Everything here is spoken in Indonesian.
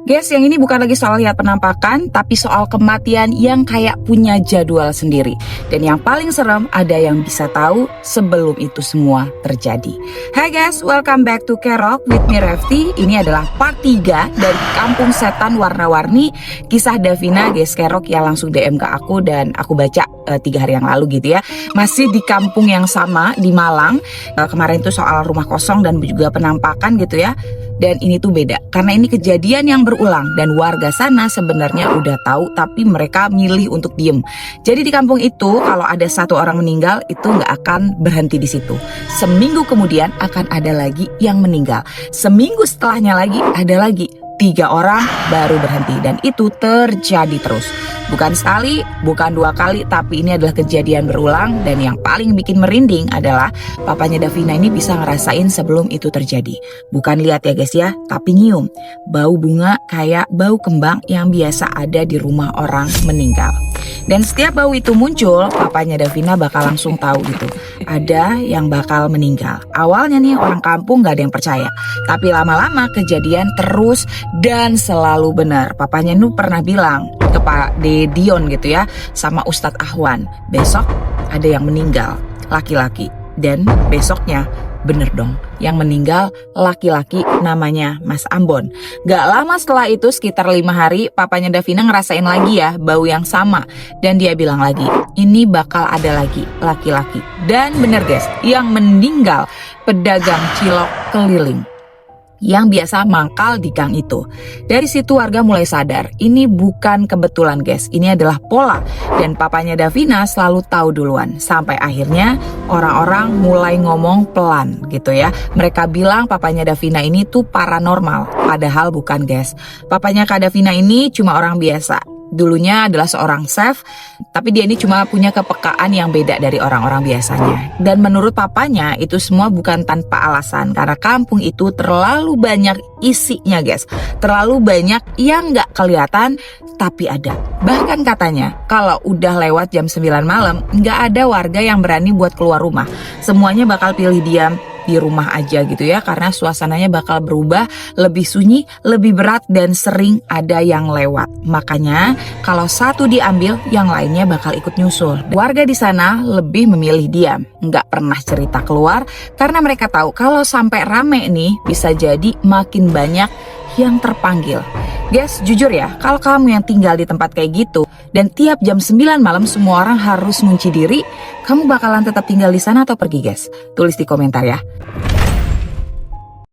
Guys, yang ini bukan lagi soal lihat penampakan, tapi soal kematian yang kayak punya jadwal sendiri. Dan yang paling serem, ada yang bisa tahu sebelum itu semua terjadi. Hai guys, welcome back to Kerok with me Refty. Ini adalah part 3 dari Kampung Setan Warna-Warni. Kisah Davina, guys, Kerok yang langsung DM ke aku dan aku baca 3 hari yang lalu gitu ya. Masih di kampung yang sama, di Malang. Kemarin itu soal rumah kosong dan juga penampakan gitu ya. Dan ini tuh beda, karena ini kejadian yang berulang dan warga sana sebenarnya udah tahu tapi mereka milih untuk diem. Jadi di kampung itu kalau ada satu orang meninggal itu nggak akan berhenti di situ. Seminggu kemudian akan ada lagi yang meninggal. Seminggu setelahnya lagi ada lagi 3 orang baru berhenti dan itu terjadi terus. Bukan sekali, bukan 2 kali, tapi ini adalah kejadian berulang dan yang paling bikin merinding adalah papanya Davina ini bisa ngerasain sebelum itu terjadi. Bukan lihat ya guys ya, tapi nyium. Bau bunga kayak bau kembang yang biasa ada di rumah orang meninggal. Dan setiap bau itu muncul, papanya Davina bakal langsung tahu gitu. Ada yang bakal meninggal. Awalnya nih orang kampung gak ada yang percaya. Tapi lama-lama kejadian terus dan selalu benar. Papanya Nu pernah bilang ke Pak Dion gitu ya, sama Ustadz Ahwan, besok ada yang meninggal, laki-laki. Dan besoknya bener dong, yang meninggal laki-laki namanya Mas Ambon. Gak lama setelah itu sekitar 5 hari papanya Davina ngerasain lagi ya bau yang sama. Dan dia bilang lagi, ini bakal ada lagi laki-laki. Dan bener guys, yang meninggal pedagang cilok keliling yang biasa mangkal di gang itu. Dari situ warga mulai sadar, ini bukan kebetulan guys, ini adalah pola. Dan papanya Davina selalu tahu duluan. Sampai akhirnya orang-orang mulai ngomong pelan gitu ya. Mereka bilang papanya Davina ini tuh paranormal, padahal bukan guys. Papanya Kak Davina ini cuma orang biasa. Dulunya adalah seorang chef, tapi dia ini cuma punya kepekaan yang beda dari orang-orang biasanya. Dan menurut papanya itu semua bukan tanpa alasan, karena kampung itu terlalu banyak isinya guys. Terlalu banyak yang gak kelihatan tapi ada. Bahkan katanya kalau udah lewat jam 9 malam gak ada warga yang berani buat keluar rumah. Semuanya bakal pilih diam di rumah aja gitu ya, karena suasananya bakal berubah, lebih sunyi, lebih berat dan sering ada yang lewat. Makanya kalau satu diambil, yang lainnya bakal ikut nyusul. Warga di sana lebih memilih diam, nggak pernah cerita keluar karena mereka tahu kalau sampai rame nih bisa jadi makin banyak yang terpanggil. Guys, jujur ya, kalau kamu yang tinggal di tempat kayak gitu dan tiap jam 9 malam semua orang harus ngunci diri, kamu bakalan tetap tinggal di sana atau pergi guys? Tulis di komentar ya.